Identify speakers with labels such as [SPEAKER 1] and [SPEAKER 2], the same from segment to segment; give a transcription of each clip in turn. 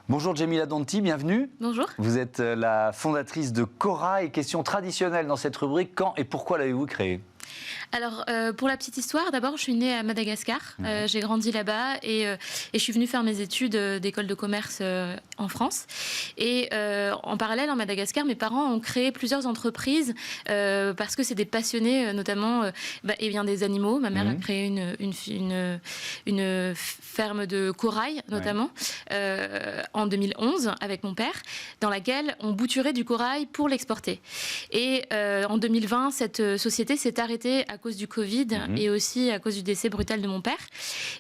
[SPEAKER 1] Bonjour Djemila Donti, bienvenue.
[SPEAKER 2] Bonjour.
[SPEAKER 1] Vous êtes la fondatrice de Corail. Question traditionnelle dans cette rubrique, quand et pourquoi l'avez-vous créée ?
[SPEAKER 2] Alors, pour la petite histoire, d'abord, je suis née à Madagascar. J'ai grandi là-bas et je suis venue faire mes études d'école de commerce en France. Et en parallèle, en Madagascar, mes parents ont créé plusieurs entreprises parce que c'est des passionnés, notamment des animaux. Ma mère a créé une ferme de corail, notamment, en 2011, avec mon père, dans laquelle on bouturait du corail pour l'exporter. Et en 2020, cette société s'est arrêtée à cause du Covid et aussi à cause du décès brutal de mon père.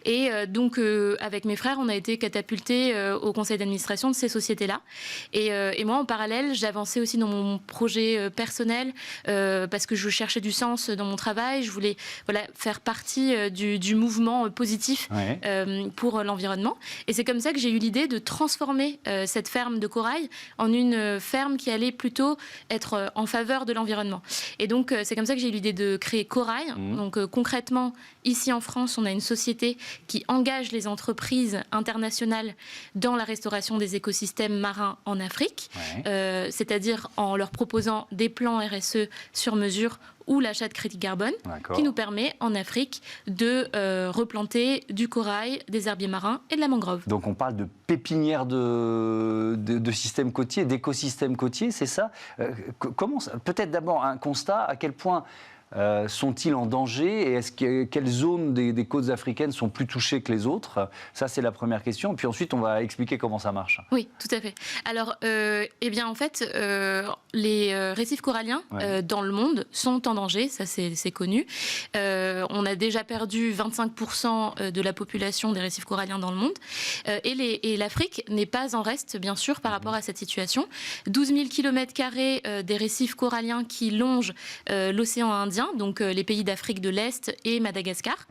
[SPEAKER 2] Et donc, avec mes frères, on a été catapultés au conseil d'administration de ces sociétés-là. Et moi, en parallèle, j'avançais aussi dans mon projet personnel parce que je cherchais du sens dans mon travail. Je voulais faire partie du mouvement positif pour l'environnement. Et c'est comme ça que j'ai eu l'idée de transformer cette ferme de corail en une ferme qui allait plutôt être en faveur de l'environnement. Et donc, c'est comme ça que j'ai eu l'idée de créer Corail. Donc, concrètement, ici en France, on a une société qui engage les entreprises internationales dans la restauration des écosystèmes marins en Afrique, c'est-à-dire en leur proposant des plans RSE sur mesure ou l'achat de crédit carbone, qui nous permet en Afrique de replanter du corail, des herbiers marins et de la mangrove.
[SPEAKER 1] Donc on parle de pépinière de systèmes côtiers, d'écosystèmes côtiers, c'est ça ? Peut-être d'abord un constat, à quel point sont-ils en danger et quelles zones des côtes africaines sont plus touchées que les autres ? Ça, c'est la première question. Puis ensuite, on va expliquer comment ça marche.
[SPEAKER 2] Oui, tout à fait. Alors, en fait, les récifs coralliens dans le monde sont en danger. Ça, c'est connu. On a déjà perdu 25% de la population des récifs coralliens dans le monde. Et l'Afrique n'est pas en reste, bien sûr, par rapport à cette situation. 12 000 km² des récifs coralliens qui longent l'océan Indien, donc les pays d'Afrique de l'Est et Madagascar,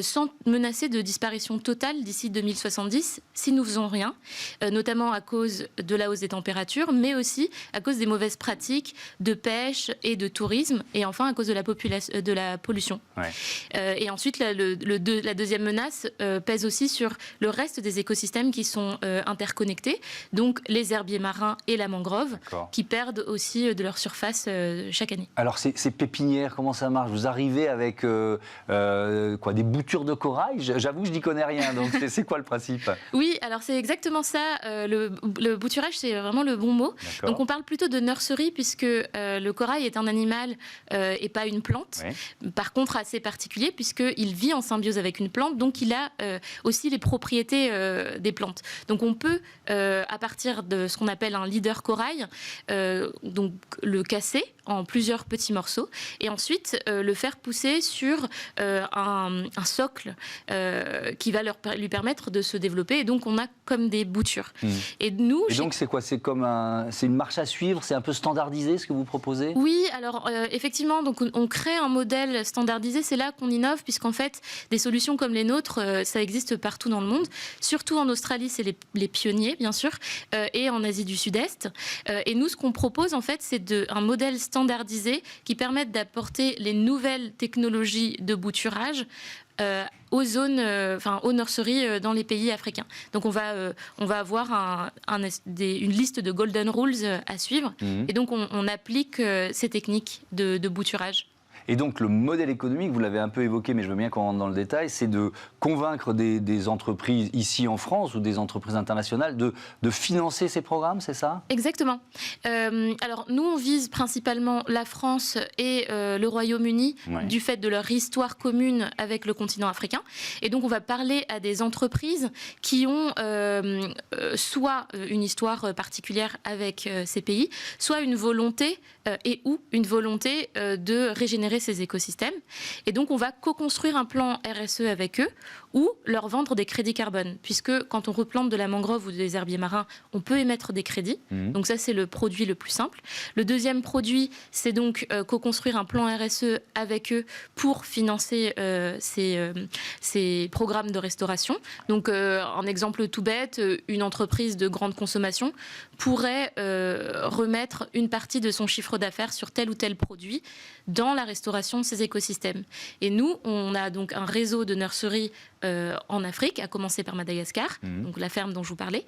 [SPEAKER 2] sont menacés de disparition totale d'ici 2070 si nous ne faisons rien, notamment à cause de la hausse des températures, mais aussi à cause des mauvaises pratiques de pêche et de tourisme, et enfin à cause de la pollution. Et ensuite, la deuxième menace pèse aussi sur le reste des écosystèmes qui sont interconnectés, donc les herbiers marins et la mangrove, qui perdent aussi de leur surface chaque année.
[SPEAKER 1] Alors ces pépinières, comment ça marche ? Vous arrivez avec des boutures de corail ? J'avoue, je n'y connais rien, donc c'est quoi le principe ?
[SPEAKER 2] Oui, alors c'est exactement ça. Le bouturage, c'est vraiment le bon mot. Donc on parle plutôt de nurserie, puisque le corail est un animal et pas une plante. Par contre, assez particulier, puisqu'il vit en symbiose avec une plante, donc il a aussi les propriétés des plantes. Donc on peut, à partir de ce qu'on appelle un leader corail, donc le casser en plusieurs petits morceaux, et ensuite le faire pousser sur un socle qui va lui permettre de se développer. Et donc on a comme des boutures. Et donc
[SPEAKER 1] c'est quoi ? C'est une marche à suivre ? C'est un peu standardisé ce que vous proposez ?
[SPEAKER 2] Oui, alors effectivement, donc on crée un modèle standardisé. C'est là qu'on innove, puisqu'en fait des solutions comme les nôtres, ça existe partout dans le monde. Surtout en Australie, c'est les pionniers bien sûr, et en Asie du Sud-Est. Et nous, ce qu'on propose en fait, c'est un modèle standardisé qui permette d'apporter les nouvelles technologies de bouturage aux zones, aux nurseries dans les pays africains. Donc on va avoir une liste de golden rules à suivre, et donc on applique ces techniques de bouturage.
[SPEAKER 1] Et donc le modèle économique, vous l'avez un peu évoqué, mais je veux bien qu'on rentre dans le détail, c'est de convaincre des entreprises ici en France ou des entreprises internationales de financer ces programmes, c'est ça ?
[SPEAKER 2] Exactement. Alors nous, on vise principalement la France et le Royaume-Uni du fait de leur histoire commune avec le continent africain. Et donc on va parler à des entreprises qui ont soit une histoire particulière avec ces pays, soit une volonté ou une volonté de régénérer ces écosystèmes. Et donc, on va co-construire un plan RSE avec eux ou leur vendre des crédits carbone. Puisque quand on replante de la mangrove ou des herbiers marins, on peut émettre des crédits. Donc ça, c'est le produit le plus simple. Le deuxième produit, c'est donc co-construire un plan RSE avec eux pour financer ces programmes de restauration. Donc, un exemple tout bête, une entreprise de grande consommation pourrait remettre une partie de son chiffre d'affaires sur tel ou tel produit dans la restauration restauration de ces écosystèmes. Et nous, on a donc un réseau de nurseries en Afrique, à commencer par Madagascar, donc la ferme dont je vous parlais,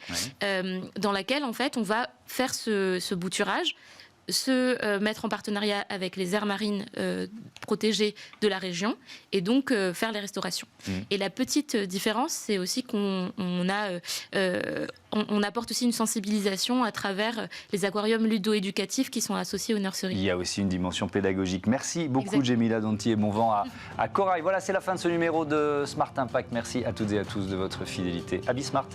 [SPEAKER 2] dans laquelle en fait on va faire ce bouturage, se mettre en partenariat avec les aires marines protégées de la région et donc faire les restaurations. Et la petite différence, c'est aussi qu'on apporte aussi une sensibilisation à travers les aquariums ludo-éducatifs qui sont associés aux nurseries. Il
[SPEAKER 1] y a aussi une dimension pédagogique. Merci beaucoup Jemila Donti et bon vent à Corail. Voilà, c'est la fin de ce numéro de Smart Impact. Merci à toutes et à tous de votre fidélité. À Bismart.